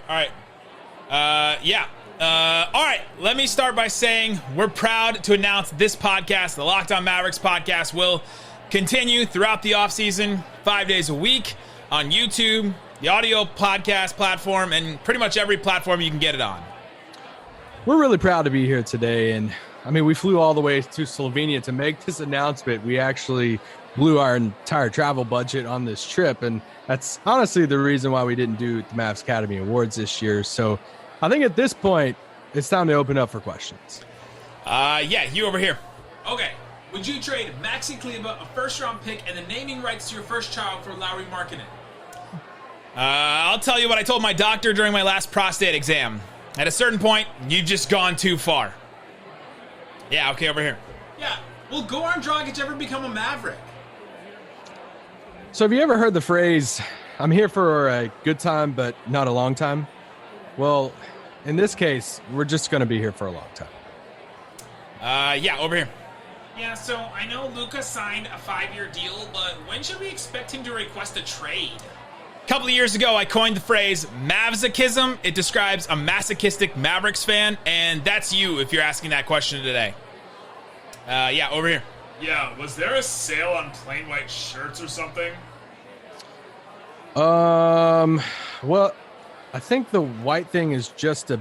right. All right, let me start by saying we're proud to announce this podcast, the Locked On Mavericks podcast, will continue throughout the offseason, 5 days a week on YouTube, the audio podcast platform, and pretty much every platform you can get it on. We're really proud to be here today, and I mean, we flew all the way to Slovenia to make this announcement. We actually blew our entire travel budget on this trip, and that's honestly the reason why we didn't do the Mavs Academy Awards this year. So I think at this point, it's time to open up for questions. Yeah, you over here. Okay, would you trade Maxi Kleba, a first-round pick, and the naming rights to your first child for Lauri Markkanen? I'll tell you what I told my doctor during my last prostate exam. At a certain point, you've just gone too far. Yeah, okay, over here. Yeah, will Goran Dragic ever become a Maverick? So have you ever heard the phrase, I'm here for a good time, but not a long time? Well, in this case, we're just going to be here for a long time. Yeah, over here. Yeah, so I know Luka signed a 5-year deal, but when should we expect him to request a trade? A couple of years ago, I coined the phrase Mavsichism. It describes a masochistic Mavericks fan, and that's you if you're asking that question today. Yeah, over here. Yeah, was there a sale on plain white shirts or something? Well, I think the white thing is just a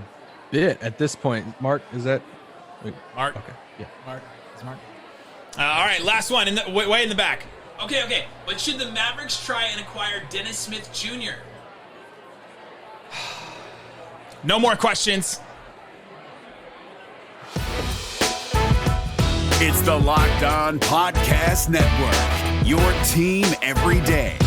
bit at this point. Mark, is that? Wait, Mark? Okay, yeah. Mark. It's Mark. All right, last one, way in the back. Okay. But should the Mavericks try and acquire Dennis Smith Jr.? No more questions. It's the Locked On Podcast Network, your team every day.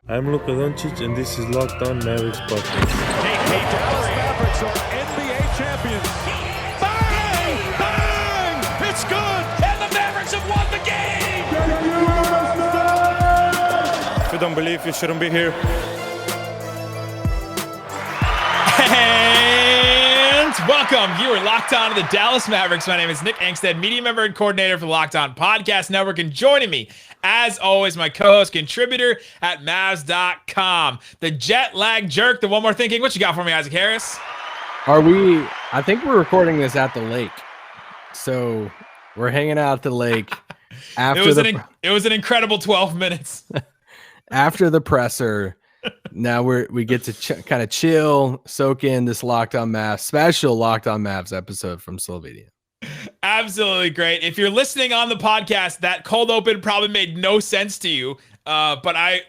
I'm Luka Doncic, and this is Locked On Mavericks podcast. The Dallas Mavericks are NBA champions. Bang! Bang! It's good! And the Mavericks have won the game! If you don't believe, you shouldn't be here. And welcome. You are locked on to the Dallas Mavericks. My name is Nick Angstadt, media member and coordinator for the Locked On Podcast Network. And joining me, as always, my co-host, contributor at Mavs.com, the jet lag jerk, the one more thinking. What you got for me, Isaac Harris? I think we're recording this at the lake. So we're hanging out at the lake. It was an incredible 12 minutes. After the presser. Now we get to kind of chill, soak in this Locked On Mavs, special Locked On Mavs episode from Slovenia. Absolutely great. If you're listening on the podcast, that cold open probably made no sense to you. But I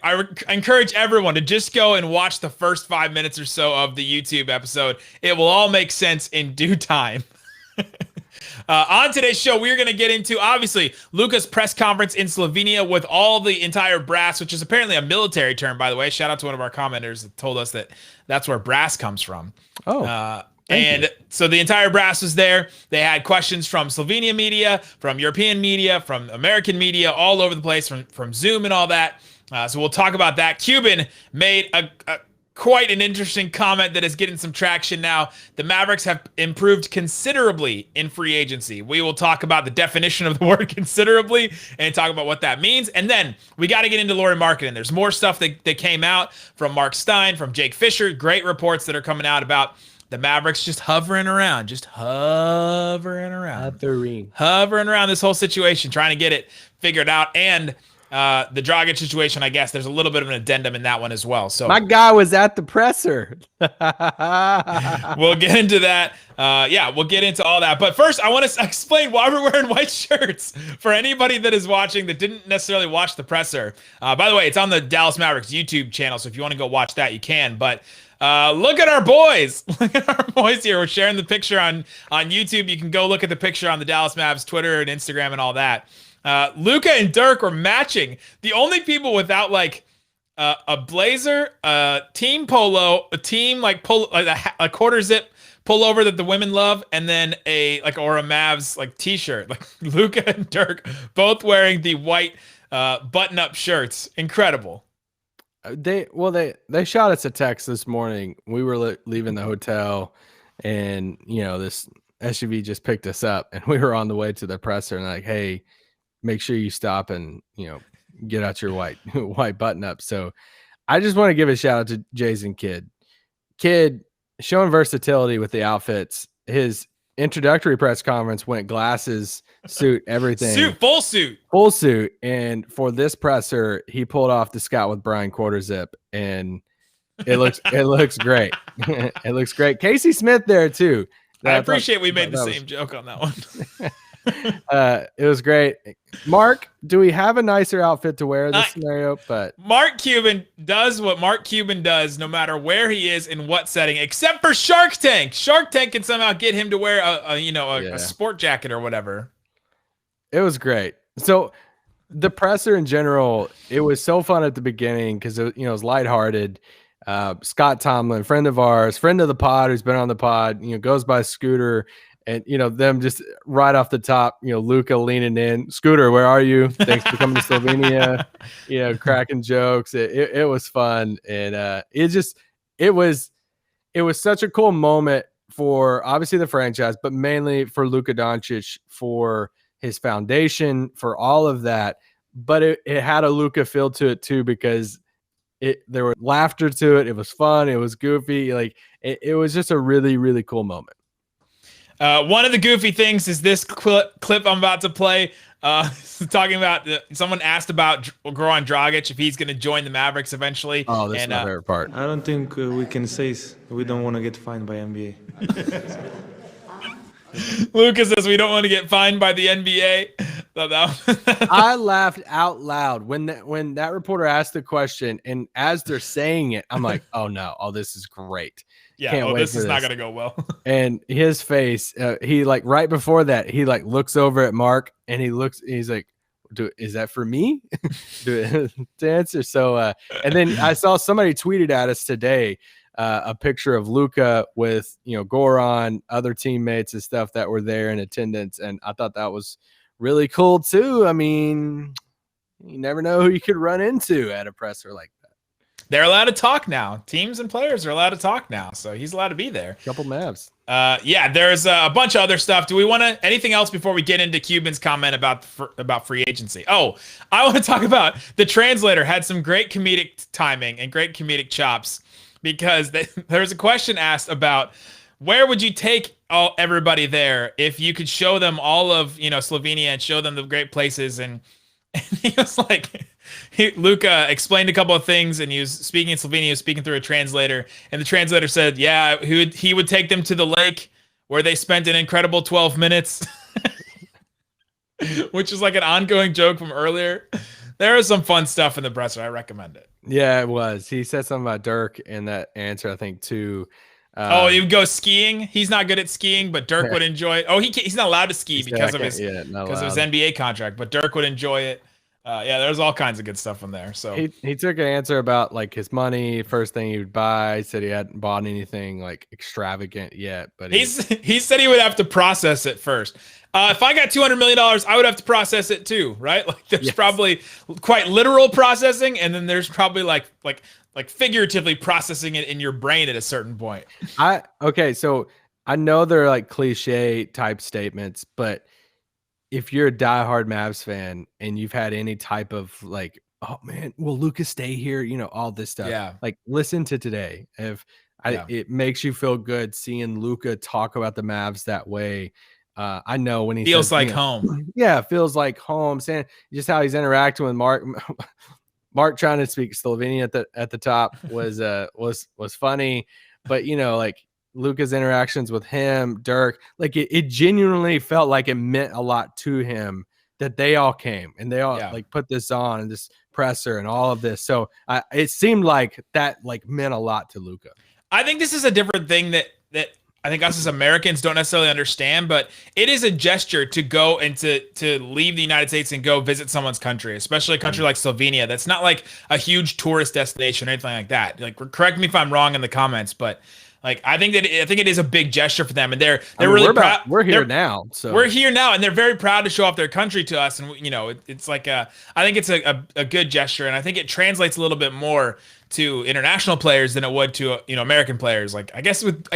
encourage everyone to just go and watch the first 5 minutes or so of the YouTube episode. It will all make sense in due time. On today's show, we're going to get into, obviously, Luka's press conference in Slovenia with all the entire brass, which is apparently a military term, by the way. Shout out to one of our commenters that told us that that's where brass comes from. So the entire brass was there. They had questions from Slovenia media, from European media, from American media, all over the place, from Zoom and all that. So we'll talk about that. Cuban made quite an interesting comment that is getting some traction now. The Mavericks have improved considerably in free agency. We will talk about the definition of the word considerably and talk about what that means. And then we got to get into Lauri Markkanen. There's more stuff that came out from Marc Stein, from Jake Fischer. Great reports that are coming out about the Mavericks just hovering around this whole situation, trying to get it figured out. And the Dragic situation, I guess there's a little bit of an addendum in that one as well. So my guy was at the presser. We'll get into that. We'll get into all that. But first, I want to explain why we're wearing white shirts for anybody that is watching that didn't necessarily watch the presser. By the way, it's on the Dallas Mavericks YouTube channel, so if you want to go watch that, you can. But look at our boys. Look at our boys here. We're sharing the picture on YouTube. You can go look at the picture on the Dallas Mavs Twitter and Instagram and all that. Luka and Dirk were matching. The only people without like a blazer, a team polo, a team like a quarter zip pullover that the women love, and then a Mavs like t-shirt. Like Luka and Dirk both wearing the white button-up shirts. Incredible. They shot us a text this morning. We were leaving the hotel, and this SUV just picked us up, and we were on the way to the presser, and like, hey, make sure you stop and get out your white button up. So I just want to give a shout out to Jason Kidd. Kidd showing versatility with the outfits. His introductory press conference went glasses, suit, everything. Full suit. Full suit. And for this presser, he pulled off the Scott with Brian quarter zip, and it looks great. It looks great. Casey Smith there too. I appreciate we made the same joke on that one. It was great. Mark, do we have a nicer outfit to wear this scenario? But Mark Cuban does what Mark Cuban does no matter where he is in what setting, except for Shark Tank. Shark Tank can somehow get him to wear a sport jacket or whatever. It was great. So the presser in general, it was so fun at the beginning because it was lighthearted. Scott Tomlin, friend of ours, friend of the pod, who's been on the pod, goes by Scooter. And, them just right off the top, Luka leaning in. Scooter, where are you? Thanks for coming to Slovenia. Cracking jokes. It was fun. And it was such a cool moment for obviously the franchise, but mainly for Luka Doncic, for his foundation, for all of that. But it had a Luka feel to it too, because there was laughter to it. It was fun. It was goofy. Like it was just a really, really cool moment. One of the goofy things is this clip I'm about to play. Talking about someone asked about Goran Dragic, if he's going to join the Mavericks eventually. Oh, this is my favorite part. I don't think we can say we don't want to get fined by NBA. Lucas says we don't want to get fined by the NBA. I laughed out loud when that reporter asked the question, and as they're saying it, I'm like, oh no, this is great. Yeah, Can't wait this for is not going to go well. And his face, he right before that, he looks over at Mark, and he's like, is that for me to answer? So, and then I saw somebody tweeted at us today a picture of Luka with, Goran, other teammates and stuff that were there in attendance. And I thought that was really cool too. I mean, you never know who you could run into at a presser like that. They're allowed to talk now. Teams and players are allowed to talk now. So he's allowed to be there. Couple Mavs. There's a bunch of other stuff. Do we want to anything else before we get into Cuban's comment about free agency? Oh, I want to talk about the translator had some great comedic timing and great comedic chops, because there's a question asked about where would you take everybody there if you could show them all of Slovenia and show them the great places, and he was like, Luka explained a couple of things, and he was speaking in Slovenia, he was speaking through a translator, and the translator said, yeah, he would take them to the lake where they spent an incredible 12 minutes, which is like an ongoing joke from earlier. There is some fun stuff in the presser. I recommend it. Yeah, it was. He said something about Dirk in that answer, I think, too. He would go skiing. He's not good at skiing, but Dirk would enjoy it. Oh, he's not allowed to ski because of his NBA contract, but Dirk would enjoy it. There's all kinds of good stuff in there. So he took an answer about his money, first thing he would buy. He said he hadn't bought anything extravagant yet, but he said he would have to process it first. If I got $200 million, I would have to process it too, right? There's probably quite literal processing, and then there's probably like figuratively processing it in your brain at a certain point. So I know they're cliche type statements, but if you're a diehard Mavs fan and you've had any type of oh man, will Luka stay here? All this stuff. Listen to today. It makes you feel good seeing Luka talk about the Mavs that way. I know when he feels home. Yeah, feels like home. Saying just how he's interacting with Mark. Mark trying to speak Slovenia at the top was funny, but Luka's interactions with him, Dirk, it genuinely felt like it meant a lot to him that they all came and they all put this on and this presser and all of this. So it seemed like that meant a lot to Luka. I think this is a different thing that I think us as Americans don't necessarily understand, but it is a gesture to go and to leave the United States and go visit someone's country, especially a country like Slovenia. That's not a huge tourist destination or anything like that. Correct me if I'm wrong in the comments, but I think it is a big gesture for them, and they're really proud. We're here now, so we're here now, and they're very proud to show off their country to us. And it's I think it's a good gesture, and I think it translates a little bit more to international players than it would to American players. I guess with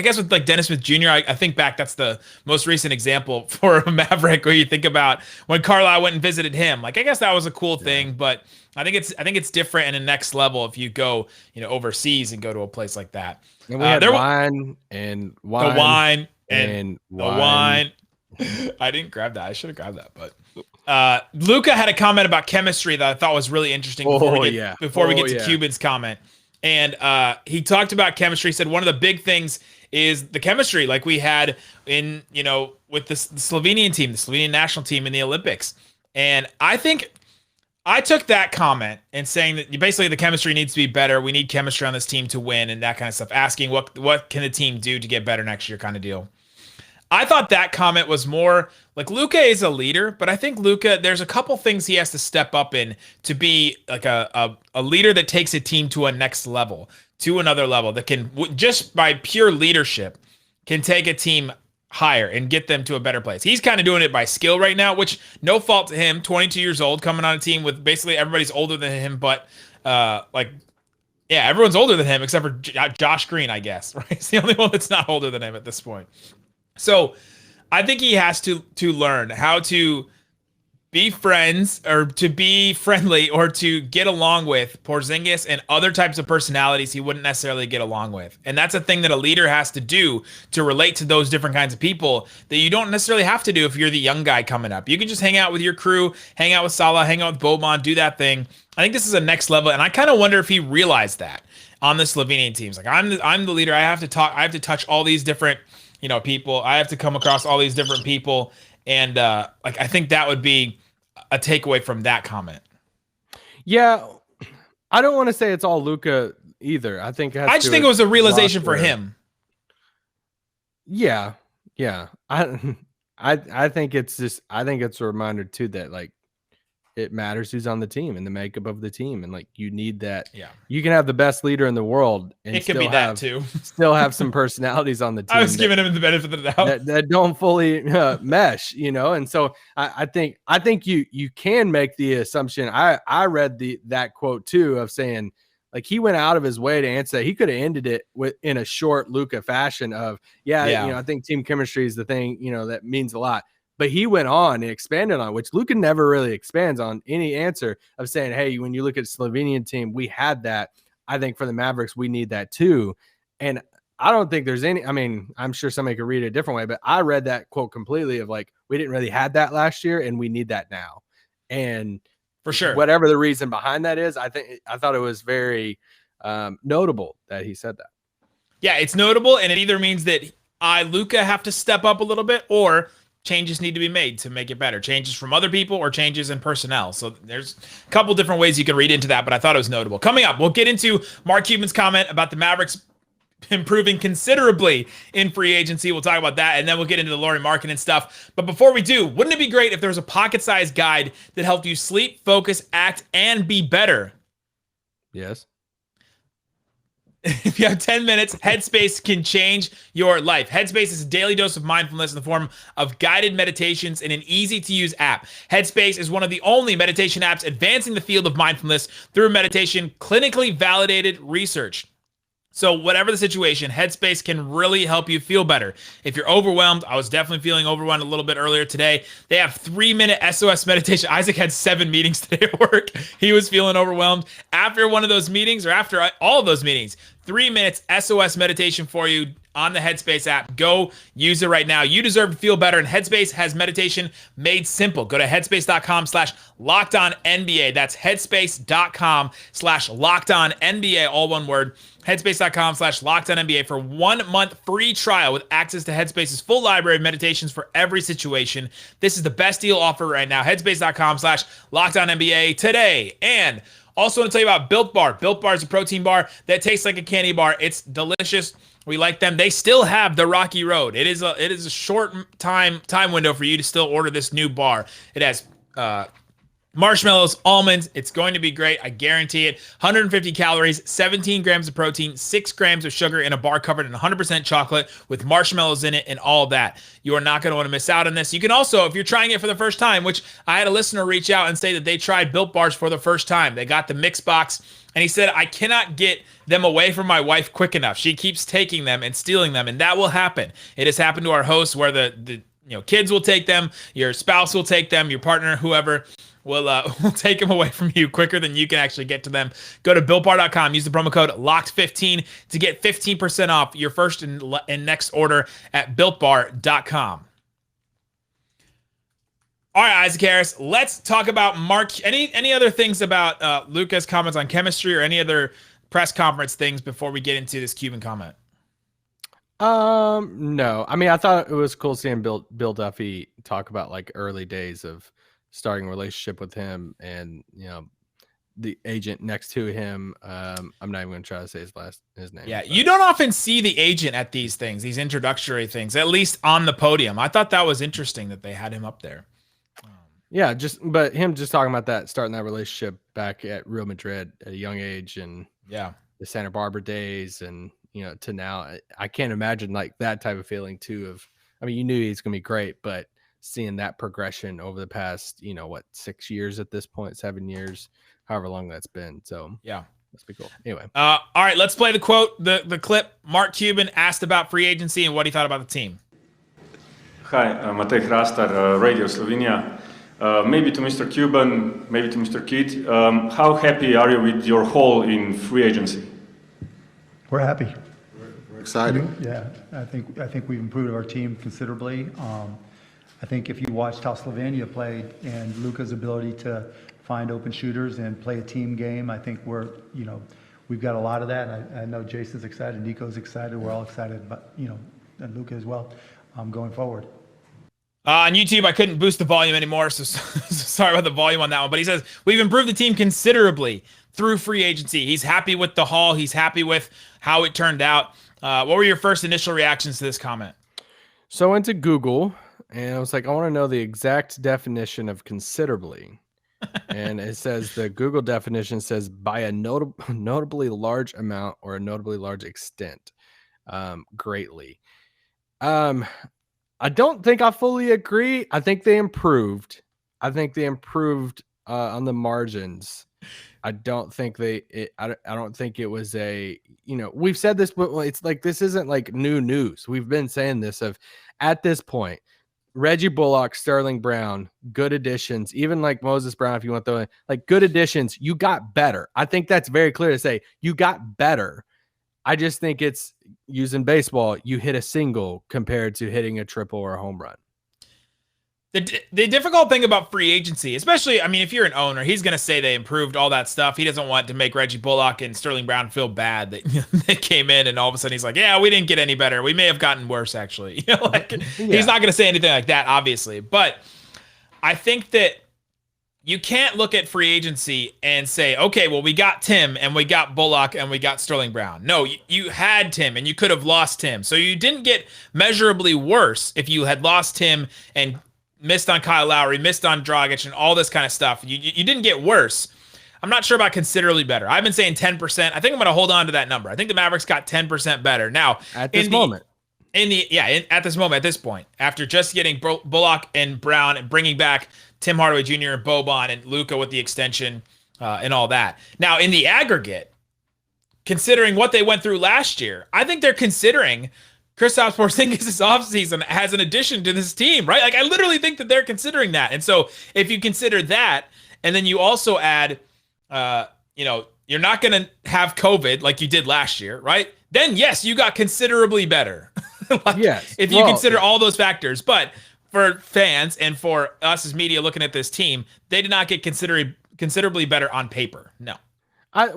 Dennis Smith Jr. I think back, that's the most recent example for a Maverick where you think about when Carlisle went and visited him. I guess that was a cool thing, but I think it's different in the next level if you go, overseas and go to a place like that. And we had wine. The wine. I didn't grab that. I should have grabbed that, but Luka had a comment about chemistry that I thought was really interesting before we get to Cuban's comment. And he talked about chemistry, said one of the big things is the chemistry like we had in, with the Slovenian team, the Slovenian national team in the Olympics. And I think I took that comment and saying that basically the chemistry needs to be better. We need chemistry on this team to win and that kind of stuff. Asking what can the team do to get better next year kind of deal. I thought that comment was more like Luka is a leader, but I think Luka, there's a couple things he has to step up in to be like a leader that takes a team to a next level, to another level that can, just by pure leadership, can take a team higher and get them to a better place. He's kind of doing it by skill right now, which no fault to him, 22 years old, coming on a team with basically everybody's older than him, but everyone's older than him except for Josh Green, I guess, right? He's the only one that's not older than him at this point. So I think he has to learn how to be friends or to be friendly or to get along with Porzingis and other types of personalities he wouldn't necessarily get along with. And that's a thing that a leader has to do to relate to those different kinds of people that you don't necessarily have to do if you're the young guy coming up. You can just hang out with your crew, hang out with Salah, hang out with Boban, do that thing. I think this is a next level. And I kind of wonder if he realized that on the Slovenian teams. Like I'm the leader. I have to touch all these different people. I have to come across all these different people. And I think that would be a takeaway from that comment. Yeah. I don't want to say it's all Luka either. I think I just think it was a realization for him. Yeah. Yeah. I think it's a reminder too that like it matters who's on the team and the makeup of the team. And like, you need that. Yeah. You can have the best leader in the world and it could be that too. Still have some personalities on the team. I was giving him the benefit of the doubt that don't fully mesh, And so I think you can make the assumption. I read that quote too of saying like he went out of his way to answer that. He could have ended it in a short Luka fashion of, I think team chemistry is the thing, that means a lot. But he went on and expanded on, which Luka never really expands on any answer of saying, hey, when you look at Slovenian team, we had that. I think for the Mavericks, we need that too. And I don't think there's any, I'm sure somebody could read it a different way, but I read that quote completely of like, we didn't really have that last year and we need that now. And for sure, whatever the reason behind that is, I thought it was very notable that he said that. Yeah, it's notable. And it either means that Luka, have to step up a little bit or changes need to be made to make it better. Changes from other people or changes in personnel. So there's a couple different ways you can read into that, but I thought it was notable. Coming up, we'll get into Mark Cuban's comment about the Mavericks improving considerably in free agency. We'll talk about that, and then we'll get into the Lauri Markkanen stuff. But before we do, wouldn't it be great if there was a pocket-sized guide that helped you sleep, focus, act, and be better? Yes. If you have 10 minutes, Headspace can change your life. Headspace is a daily dose of mindfulness in the form of guided meditations in an easy-to-use app. Headspace is one of the only meditation apps advancing the field of mindfulness through meditation, clinically validated research. So whatever the situation, Headspace can really help you feel better. If you're overwhelmed, I was definitely feeling overwhelmed a little bit earlier today. They have 3-minute SOS meditation. Isaac had 7 meetings today at work. He was feeling overwhelmed. After one of those meetings, or after all of those meetings, 3 minutes SOS meditation for you on the Headspace app. Go use it right now. You deserve to feel better, and Headspace has meditation made simple. Go to headspace.com/LockedOnNBA. That's headspace.com/LockedOnNBA, all one word. Headspace.com/LockedOnNBA for 1 month free trial with access to Headspace's full library of meditations for every situation. This is the best deal offer right now. Headspace.com/LockedOnNBA today. And also want to tell you about Built Bar. Built Bar is a protein bar that tastes like a candy bar. It's delicious. We like them. They still have the Rocky Road. It is a short time window for you to still order this new bar. It has marshmallows, almonds. It's going to be great. I guarantee it. 150 calories, 17 grams of protein, 6 grams of sugar in a bar covered in 100% chocolate with marshmallows in it and all that. You are not going to want to miss out on this. You can also, if you're trying it for the first time, which I had a listener reach out and say that they tried Built Bars for the first time. They got the mix box, and he said, I cannot get them away from my wife quick enough. She keeps taking them and stealing them, and that will happen. It has happened to our hosts where the kids will take them, your spouse will take them, your partner, whoever. we'll take them away from you quicker than you can actually get to them. Go to BuiltBar.com. Use the promo code LOCKED15 to get 15% off your first and next order at BuiltBar.com. All right, Isaac Harris, let's talk about Mark. Any other things about Luka's comments on chemistry or any other press conference things before we get into this Cuban comment? No. I mean, I thought it was cool seeing Bill Duffy talk about like early days of starting a relationship with him and, the agent next to him. I'm not even going to try to say his name. Yeah, you don't often see the agent at these things, these introductory things, at least on the podium. I thought that was interesting that they had him up there. Yeah, but him just talking about that, starting that relationship back at Real Madrid at a young age, and the Santa Barbara days, and to now, I can't imagine like that type of feeling too. You knew he's gonna be great, but seeing that progression over the past, 6 years at this point, 7 years, however long that's been. So yeah, must be cool. Anyway, all right, let's play the quote, the clip. Mark Cuban asked about free agency and what he thought about the team. Hi, Matej Hrastar, Radio Slovenia. Maybe to Mr. Cuban, maybe to Mr. Kidd, how happy are you with your haul in free agency? We're happy. We're excited. Yeah, I think we've improved our team considerably. I think if you watched how Slovenia played and Luka's ability to find open shooters and play a team game, I think we've got a lot of that. I know Jason's excited, Nico's excited, we're all excited, but and Luka as well, going forward. On YouTube, I couldn't boost the volume anymore, so sorry about the volume on that one. But he says, we've improved the team considerably through free agency. He's happy with the haul. He's happy with how it turned out. What were your first initial reactions to this comment? So I went to Google, and I was like, I want to know the exact definition of considerably. And it says the Google definition says by a notably large amount or a notably large extent, greatly. I don't think I fully agree. I think they improved. on the margins. I don't think I don't think it was we've said this, but it's like, this isn't like new news. We've been saying this at this point, Reggie Bullock, Sterling Brown, good additions, even like Moses Brown, if you want to, like good additions, you got better. I think that's very clear to say you got better. I just think it's using baseball. You hit a single compared to hitting a triple or a home run. The difficult thing about free agency, especially, if you're an owner, he's going to say they improved all that stuff. He doesn't want to make Reggie Bullock and Sterling Brown feel bad that they came in and all of a sudden he's like, yeah, we didn't get any better. We may have gotten worse, actually. He's not going to say anything like that, obviously. But I think that you can't look at free agency and say, okay, well, we got Tim and we got Bullock and we got Sterling Brown. No, you had Tim and you could have lost Tim. So you didn't get measurably worse if you had lost Tim and missed on Kyle Lowry, missed on Dragic and all this kind of stuff. You didn't get worse. I'm not sure about considerably better. I've been saying 10%. I think I'm going to hold on to that number. I think the Mavericks got 10% better. Now, at this moment. At this moment, at this point, after just getting Bullock and Brown and bringing back Tim Hardaway Jr. and Boban and Luka with the extension and all that. Now, in the aggregate, considering what they went through last year, I think they're considering Kristaps Porzingis' offseason as an addition to this team, right? Like, I literally think that they're considering that. And so if you consider that, and then you also add, you're not going to have COVID like you did last year, right? Then, yes, you got considerably better. Yes. If you consider all those factors. But for fans and for us as media looking at this team, they did not get considerably better on paper. No. I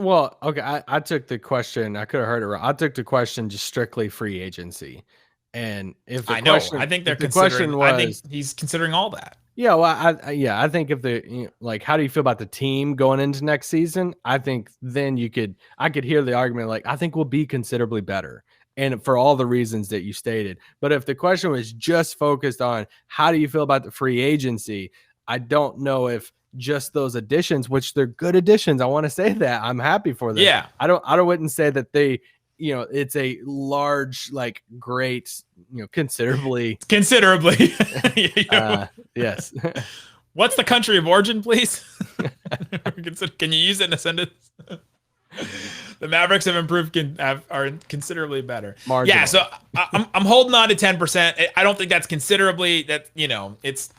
took the question. I could have heard it wrong. I took the question just strictly free agency. And if the question, I think they're considering. I think he's considering all that. Yeah, well, I think if how do you feel about the team going into next season? I think then I could hear the argument like, I think we'll be considerably better. And for all the reasons that you stated. But if the question was just focused on how do you feel about the free agency, I don't know if just those additions, which they're good additions. I want to say that I'm happy for them. Yeah. I wouldn't say that they, it's a large, like great, considerably. Yes. What's the country of origin, please? Can you use it in a sentence? The Mavericks have improved, are considerably better. Marginal. Yeah, so I'm holding on to 10%. I don't think that's considerably. That it's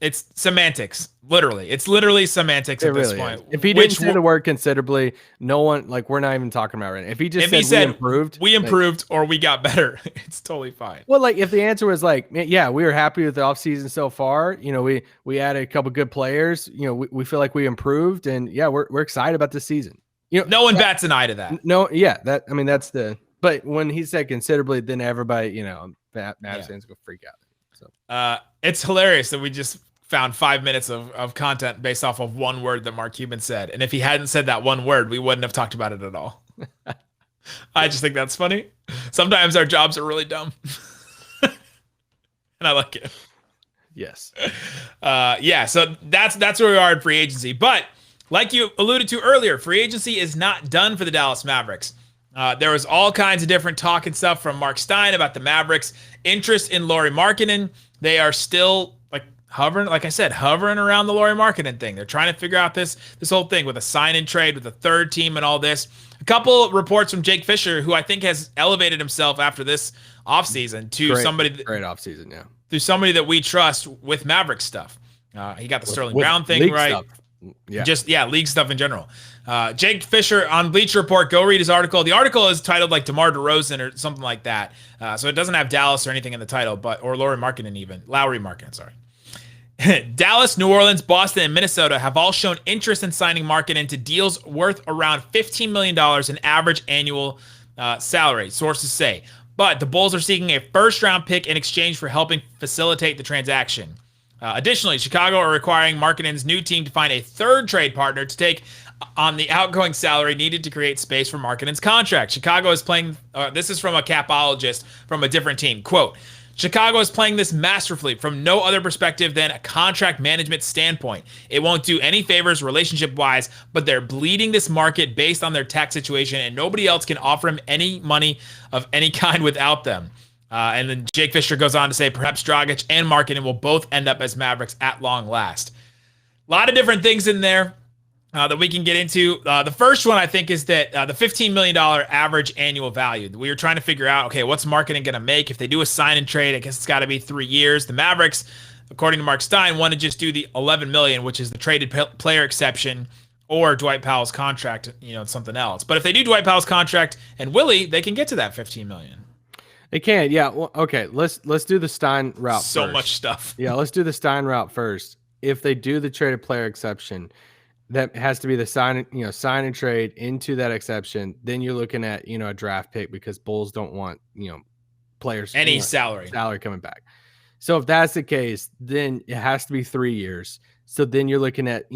it's semantics. Literally, it's literally semantics at this point. If he didn't say the word considerably, no one, like, we're not even talking about it right now. If he just said we improved or we got better, it's totally fine. Well, like, if the answer was like, yeah, we were happy with the offseason so far. You know, we added a couple good players. You know, we feel like we improved, and yeah, we're excited about this season. You know, no one bats an eye to that. No, yeah, that's the. But when he said considerably, then everybody, you know, Mavs fans go freak out. So it's hilarious that we just found 5 minutes of content based off of one word that Mark Cuban said. And if he hadn't said that one word, we wouldn't have talked about it at all. I just think that's funny. Sometimes our jobs are really dumb. And I like it. Yes. So that's where we are in free agency. But like you alluded to earlier, free agency is not done for the Dallas Mavericks. There was all kinds of different talk and stuff from Marc Stein about the Mavericks' interest in Lauri Markkanen. They are still hovering around the Lauri Markkanen thing. They're trying to figure out this whole thing with a sign and trade with a third team and all this. A couple reports from Jake Fischer, who I think has elevated himself after this offseason to great offseason, yeah. To somebody that we trust with Maverick stuff. He got the Sterling Brown thing right. Stuff. Yeah. League stuff in general. Jake Fischer on Bleacher Report, go read his article. The article is titled like DeMar DeRozan or something like that. So it doesn't have Dallas or anything in the title, or Lauri Markkanen, sorry. Dallas, New Orleans, Boston, and Minnesota have all shown interest in signing Markkanen to deals worth around $15 million in average annual salary, sources say. But the Bulls are seeking a first-round pick in exchange for helping facilitate the transaction. Additionally, Chicago are requiring Markkanen's new team to find a third trade partner to take on the outgoing salary needed to create space for Markkanen's contract. Chicago is playing, this is from a capologist from a different team. Quote, Chicago is playing this masterfully from no other perspective than a contract management standpoint. It won't do any favors relationship-wise, but they're bleeding this market based on their tax situation, and nobody else can offer him any money of any kind without them. And then Jake Fischer goes on to say perhaps Dragic and Markkanen will both end up as Mavericks at long last. A lot of different things in there that we can get into. The first one, I think, is that the $15 million average annual value. We were trying to figure out, okay, what's Markkanen going to make? If they do a sign and trade, I guess it's got to be 3 years. The Mavericks, according to Marc Stein, want to just do the $11 million, which is the traded player exception, or Dwight Powell's contract, something else. But if they do Dwight Powell's contract and Willie, they can get to that $15 million. They can, yeah. Well, okay, let's do the Stein route so first. Much stuff. Yeah, let's do the Stein route first. If they do the traded player exception, that has to be the sign and trade into that exception. Then you're looking at, a draft pick because Bulls don't want, players salary coming back. So if that's the case, then it has to be 3 years. So then you're looking at,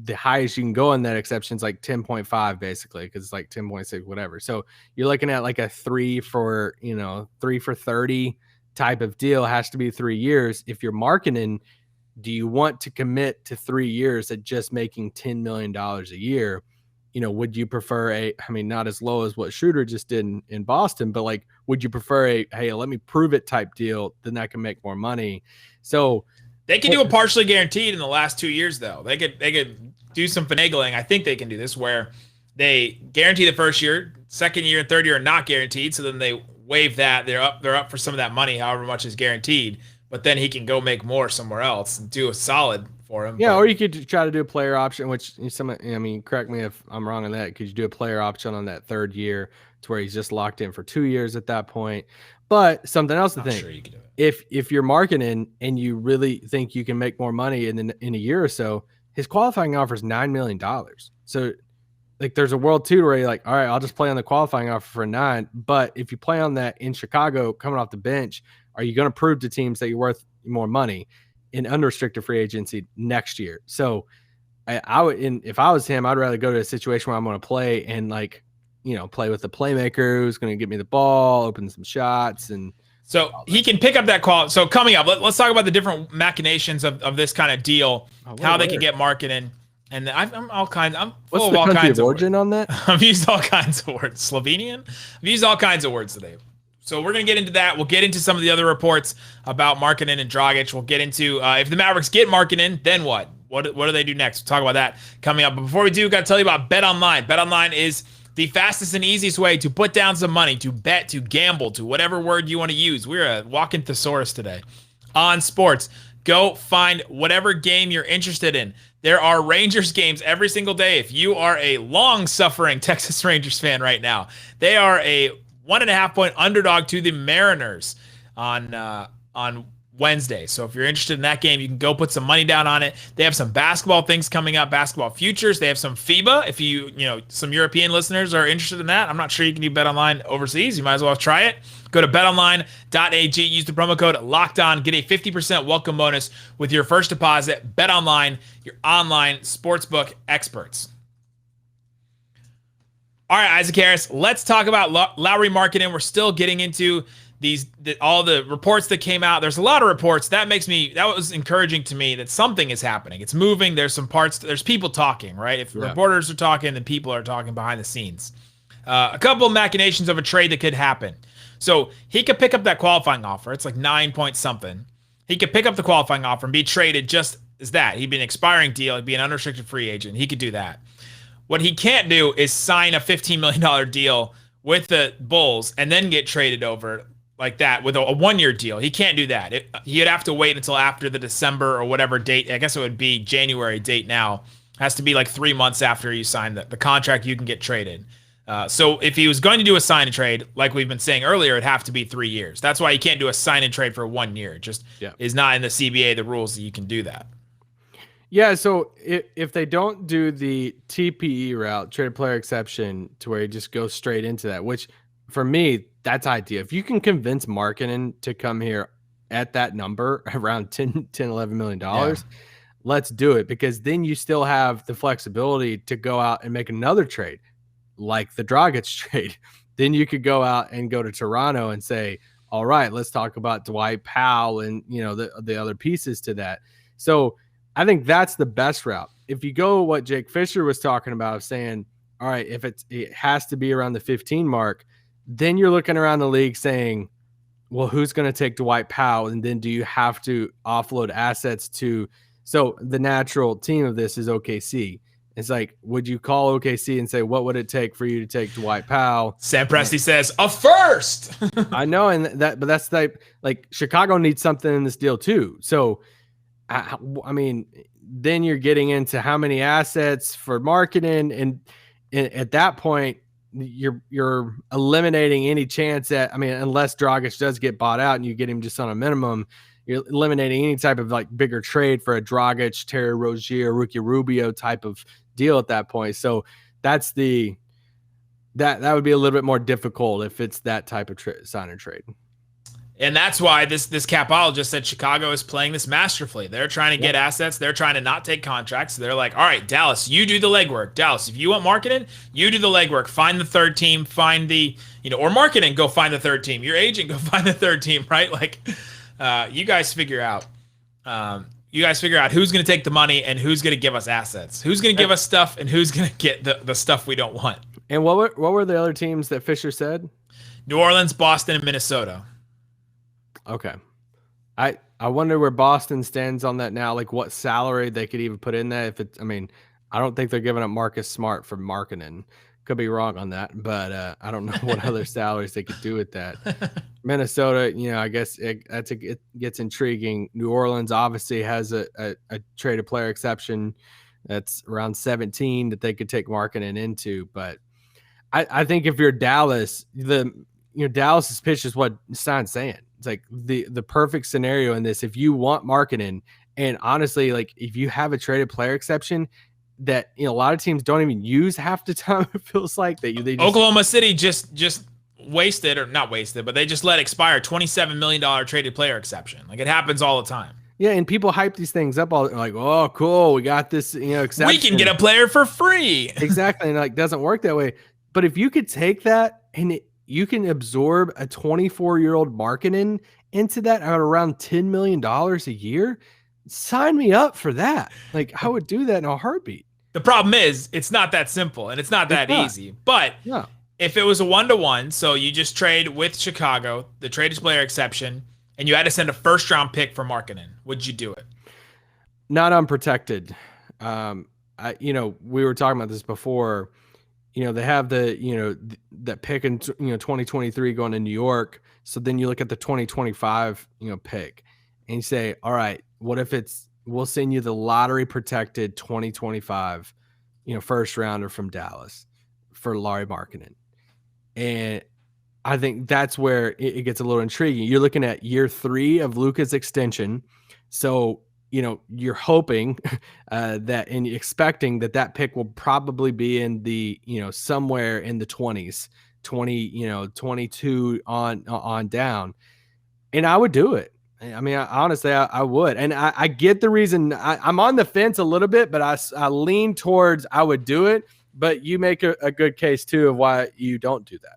the highest you can go in that exception is like 10.5 basically, because it's like 10.6, whatever. So you're looking at like a 3 for 30 type of deal. It has to be 3 years. If you're Markkanen, do you want to commit to 3 years at just making $10 million a year? Would you prefer not as low as what Schroeder just did in Boston, but like, would you prefer hey, let me prove it type deal? Then I can make more money. So they can do a partially guaranteed in the last 2 years, though. They could do some finagling. I think they can do this where they guarantee the first year, second year and third year are not guaranteed. So then they waive that. They're up for some of that money, however much is guaranteed. But then he can go make more somewhere else and do a solid for him. Yeah, or you could try to do a player option, which correct me if I'm wrong on that. Could you do a player option on that third year to where he's just locked in for 2 years at that point? But something else to think. Sure you can do it. If you're Markkanen and you really think you can make more money in a year or so, his qualifying offer is $9 million. So like there's a world too where you're like, all right, I'll just play on the qualifying offer for 9. But if you play on that in Chicago coming off the bench, are you going to prove to teams that you're worth more money in unrestricted free agency next year? So I would, if I was him, I'd rather go to a situation where I'm going to play and play with the playmaker who's going to get me the ball, open some shots, and so he can pick up that quality. So coming up, let's talk about the different machinations of this kind of deal, how they can get Markkanen. And I'm all kinds. I'm full of all kinds of origin on that. I've used all kinds of words. Slovenian. I've used all kinds of words today. So we're gonna get into that. We'll get into some of the other reports about Markkanen and Dragic. We'll get into if the Mavericks get Markkanen, then what? What do they do next? We'll talk about that coming up. But before we do, got to tell you about BetOnline. BetOnline is the fastest and easiest way to put down some money, to bet, to gamble, to whatever word you want to use. We're a walking thesaurus today on sports. Go find whatever game you're interested in. There are Rangers games every single day. If you are a long-suffering Texas Rangers fan right now, they are a 1.5-point underdog to the Mariners on Wednesday. So if you're interested in that game, you can go put some money down on it. They have some basketball things coming up, basketball futures. They have some FIBA. If some European listeners are interested in that, I'm not sure you can do bet online overseas. You might as well try it. Go to betonline.ag, use the promo code LOCKEDON, get a 50% welcome bonus with your first deposit. BetOnline, your online sportsbook experts. All right, Isaac Harris, let's talk about Lauri Markkanen. We're still getting into all the reports that came out. There's a lot of reports. That was encouraging to me that something is happening. It's moving. There's people talking, right? If reporters are talking, then people are talking behind the scenes. A couple of machinations of a trade that could happen. So he could pick up that qualifying offer. It's like 9 point something. He could pick up the qualifying offer and be traded just as that. He'd be an expiring deal. He'd be an unrestricted free agent. He could do that. What he can't do is sign a $15 million deal with the Bulls and then get traded over like that with a 1-year deal. He can't do that. He'd have to wait until after the December or whatever date. I guess it would be January date now. It has to be like 3 months after you sign the contract you can get traded. So if he was going to do a sign and trade, like we've been saying earlier, it'd have to be 3 years. That's why you can't do a sign and trade for 1 year. It just is not in the CBA, the rules that you can do that. Yeah, so if they don't do the TPE route, traded player exception, to where you just go straight into that, which for me, that's ideal. If you can convince Markkanen to come here at that number, around $11 million, let's do it, because then you still have the flexibility to go out and make another trade, like the Dragic trade. Then you could go out and go to Toronto and say, all right, let's talk about Dwight Powell and the other pieces to that. So I think that's the best route. If you go what Jake Fischer was talking about, of saying, all right, if it has to be around the 15 mark, then you're looking around the league saying, well, who's going to take Dwight Powell? And then do you have to offload assets to? So the natural team of this is OKC. It's like, would you call OKC and say, what would it take for you to take Dwight Powell? Sam Presti says, a first. I know, but that's like Chicago needs something in this deal too. So, I mean, then you're getting into how many assets for Markkanen, and at that point, you're eliminating any chance that, unless Dragic does get bought out and you get him just on a minimum, you're eliminating any type of like bigger trade for a Dragic, Terry Rozier, Ricky Rubio type of deal at that point. So that's that would be a little bit more difficult if it's that type of sign and trade. And that's why this capologist said Chicago is playing this masterfully. They're trying to get assets. They're trying to not take contracts. They're like, all right, Dallas, you do the legwork. Dallas, if you want Markkanen, you do the legwork. Find the third team. Find or Markkanen, go find the third team. Your agent, go find the third team, right? Like, you guys figure out. Who's going to take the money and who's going to give us assets. Who's going to give us stuff and who's going to get the stuff we don't want. And what were the other teams that Fisher said? New Orleans, Boston, and Minnesota. Okay. I wonder where Boston stands on that now, like what salary they could even put in that. I don't think they're giving up Marcus Smart for Markkanen. Could be wrong on that, but I don't know what other salaries they could do with that. Minnesota, I guess it gets intriguing. New Orleans obviously has a traded player exception that's around 17 that they could take Markkanen into. But I think if you're Dallas, Dallas's pitch is what Stein's saying. It's like the perfect scenario in this. If you want Markkanen, and honestly, like if you have a traded player exception that a lot of teams don't even use half the time, it feels like that they just, Oklahoma City just wasted, or not wasted, but they just let expire $27 million traded player exception. Like it happens all the time. Yeah, and people hype these things up all like, oh, cool, we got this, exception. We can get a player for free. Exactly, and it doesn't work that way. But if you could take that and you can absorb a 24-year-old Markkanen into that at around $10 million a year, sign me up for that. Like I would do that in a heartbeat. The problem is it's not that simple and it's not that easy. But if it was a 1-to-1, so you just trade with Chicago, the traded player exception, and you had to send a first-round pick for Markkanen, would you do it? Not unprotected. We were talking about this before. They have that pick in 2023 going to New York. So then you look at the 2025 pick and you say, all right, What if we'll send you the lottery protected 2025, first rounder from Dallas for Lauri Markkanen. And I think that's where it gets a little intriguing. You're looking at year 3 of Luka's extension. So, you're hoping that and expecting that pick will probably be in the, somewhere in the 20s, 22 on down. And I would do it. I mean, honestly, I would. And I get the reason. I'm on the fence a little bit, but I lean towards I would do it. But you make a good case, too, of why you don't do that.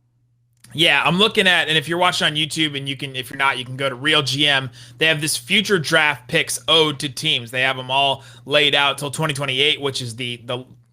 Yeah, I'm looking at, and if you're watching on YouTube, and if you're not, you can go to Real GM. They have this future draft picks owed to teams. They have them all laid out till 2028, which is the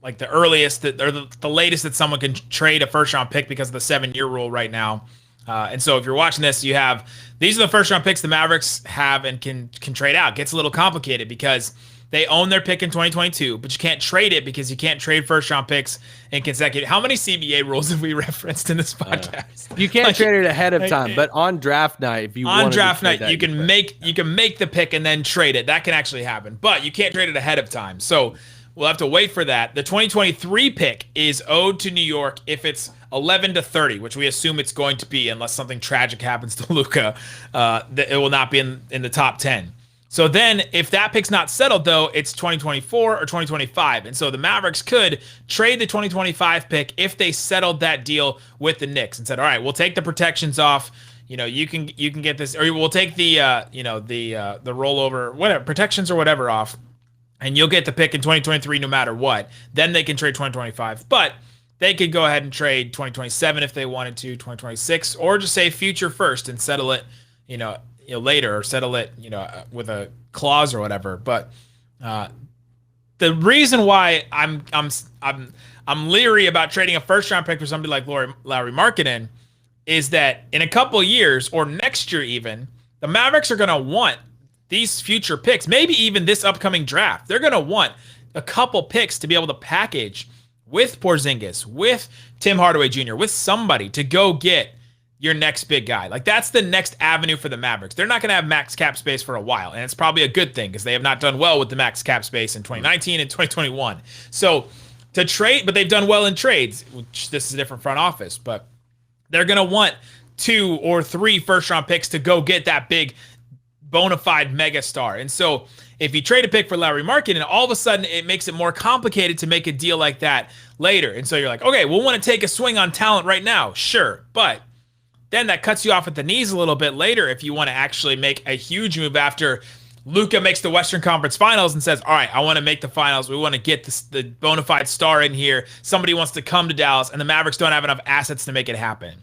earliest or the latest that someone can trade a first round pick because of the 7-year rule right now. And so if you're watching this, you have these are the first round picks the Mavericks have and can trade out. It gets a little complicated because they own their pick in 2022, but you can't trade it because you can't trade first round picks in consecutive. How many CBA rules have we referenced in this podcast? You can't trade it ahead of time, but on draft night, if you on draft night, you can make the pick and then trade it. That can actually happen, but you can't trade it ahead of time. So we'll have to wait for that. The 2023 pick is owed to New York if it's 11-30, which we assume it's going to be unless something tragic happens to Luka. It will not be in the top 10. So then if that pick's not settled, though, it's 2024 or 2025. And so the Mavericks could trade the 2025 pick if they settled that deal with the Knicks and said, all right, we'll take the protections off. You can get this, or we'll take the rollover, whatever, protections or whatever off, and you'll get the pick in 2023 no matter what. Then they can trade 2025. But they could go ahead and trade 2027 if they wanted to, 2026, or just say future first and settle it, later, or settle it, with a clause or whatever. But the reason why I'm leery about trading a first round pick for somebody like Lauri Markkanen is that in a couple of years or next year even, the Mavericks are going to want these future picks, maybe even this upcoming draft. They're going to want a couple picks to be able to package with Porzingis, with Tim Hardaway Jr., with somebody to go get your next big guy. Like, that's the next avenue for the Mavericks. They're not going to have max cap space for a while, and it's probably a good thing because they have not done well with the max cap space in 2019 and 2021. So to trade, but they've done well in trades, which this is a different front office, but they're going to want 2 or 3 first-round picks to go get that big bona fide mega star. And so if you trade a pick for Lauri Markkanen, all of a sudden it makes it more complicated to make a deal like that later. And so you're like, okay, we'll want to take a swing on talent right now. Sure, but then that cuts you off at the knees a little bit later if you want to actually make a huge move after Luka makes the Western Conference Finals and says, all right, I want to make the finals. We want to get the bona fide star in here. Somebody wants to come to Dallas, and the Mavericks don't have enough assets to make it happen.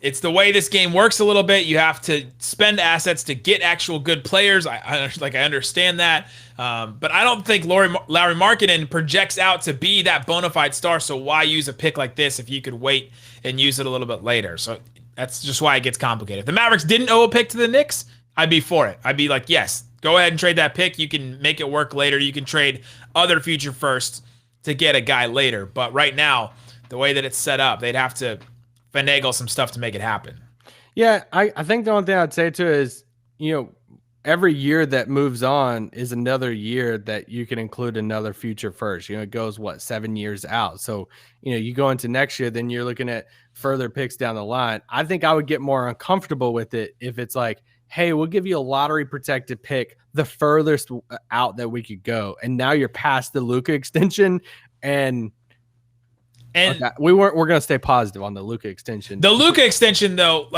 It's the way this game works a little bit. You have to spend assets to get actual good players. I understand that. But I don't think Lauri Markkanen projects out to be that bona fide star. So why use a pick like this if you could wait and use it a little bit later? So that's just why it gets complicated. If the Mavericks didn't owe a pick to the Knicks, I'd be for it. I'd be like, yes, go ahead and trade that pick. You can make it work later. You can trade other future firsts to get a guy later. But right now, the way that it's set up, they'd have to finagle some stuff to make it happen. Yeah, I think the only thing I'd say to it is, every year that moves on is another year that you can include another future first. It goes 7 years out. So, you go into next year, then you're looking at further picks down the line. I think I would get more uncomfortable with it if it's like, hey, we'll give you a lottery protected pick the furthest out that we could go. And now you're past the Luka extension, and okay, we're going to stay positive on the Luka extension. The Luka extension, though,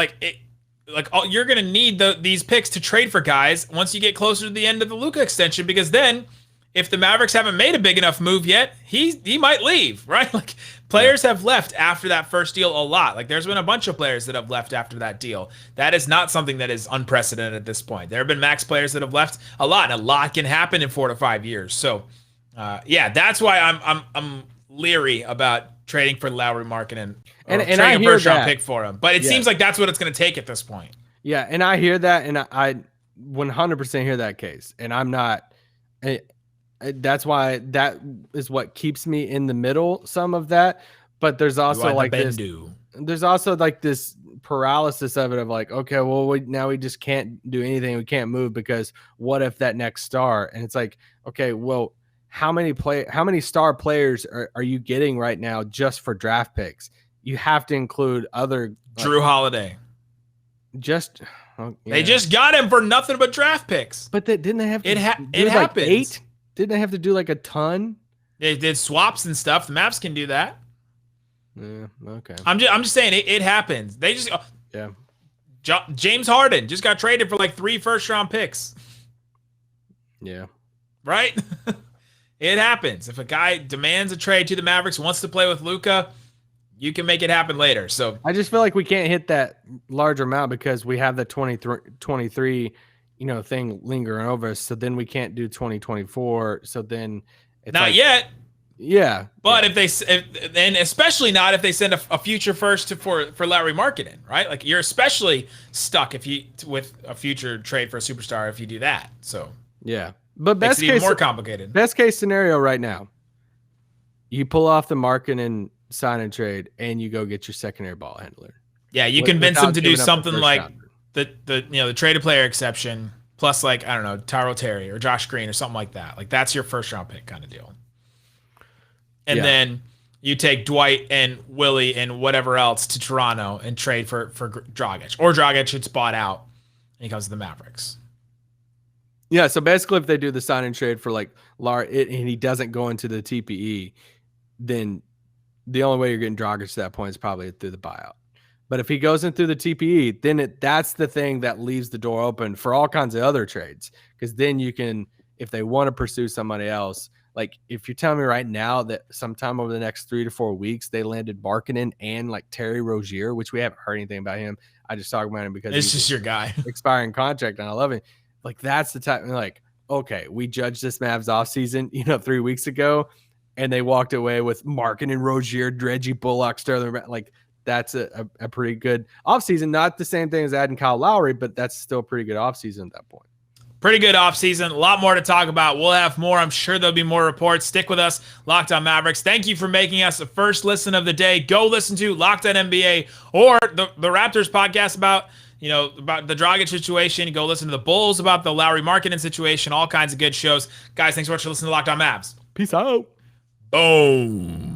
you're going to need these picks to trade for guys once you get closer to the end of the Luka extension, because then if the Mavericks haven't made a big enough move yet, he might leave, right? Like, players have left after that first deal a lot. Like, there's been a bunch of players that have left after that deal. That is not something that is unprecedented at this point. There have been max players that have left a lot, and a lot can happen in 4 to 5 years. So, that's why I'm leery about trading for Lauri Markkanen and trading a first round pick for him. But it seems like that's what it's going to take at this point. Yeah, and I hear that, and I 100% hear that case. And I'm not. That's why that is what keeps me in the middle. Some of that, but there's also this. There's also this paralysis of it of like, okay, well, now we just can't do anything. We can't move because what if that next star? And it's like, okay, well, how many star players are you getting right now just for draft picks? You have to include other Drew Holiday. They just got him for nothing but draft picks. But didn't they have to it happens. Like 8? Didn't they have to do like a ton? They did swaps and stuff. The Mavs can do that. Yeah, okay. I'm just saying it happens. They just James Harden just got traded for like 3 first-round picks. Yeah. Right? It happens. If a guy demands a trade to the Mavericks, wants to play with Luka, you can make it happen later. So I just feel like we can't hit that larger amount because we have the 23 thing lingering over us. So then we can't do 2024. So then it's not yet. Yeah, but and especially not if they send a future first for Lauri Markkanen, right? Like you're especially stuck with a future trade for a superstar if you do that. So yeah, but makes it even more complicated. Best case scenario right now, you pull off the Markkanen sign and trade, and you go get your secondary ball handler. Yeah, you convince them to do something like the traded player exception plus like I don't know Tyrell Terry or Josh Green or something like that. Like that's your first round pick kind of deal. And then you take Dwight and Willie and whatever else to Toronto and trade for Dragic. Or Dragic gets bought out and he comes to the Mavericks. Yeah, so basically if they do the sign and trade for like Lauri and he doesn't go into the TPE, then the only way you're getting Dragic to that point is probably through the buyout. But if he goes in through the TPE, then that's the thing that leaves the door open for all kinds of other trades. Because then you can, if they want to pursue somebody else, like if you're telling me right now that sometime over the next 3 to 4 weeks they landed Markkanen and like Terry Rozier, which we haven't heard anything about him. I just talk about him because it's just your guy expiring contract and I love it. Like that's the type like, okay, we judged this Mavs offseason, 3 weeks ago, and they walked away with Markkanen, Rozier, Reggie Bullock, Sterling. Like that's a pretty good offseason. Not the same thing as adding Kyle Lowry, but that's still a pretty good offseason at that point. Pretty good offseason. A lot more to talk about. We'll have more. I'm sure there'll be more reports. Stick with us, Locked On Mavericks. Thank you for making us the first listen of the day. Go listen to Locked On NBA or the Raptors podcast about the Dragic situation. Go listen to the Bulls about the Lauri Markkanen situation. All kinds of good shows. Guys, thanks so much for listening to Locked On Mavs. Peace out. Boom.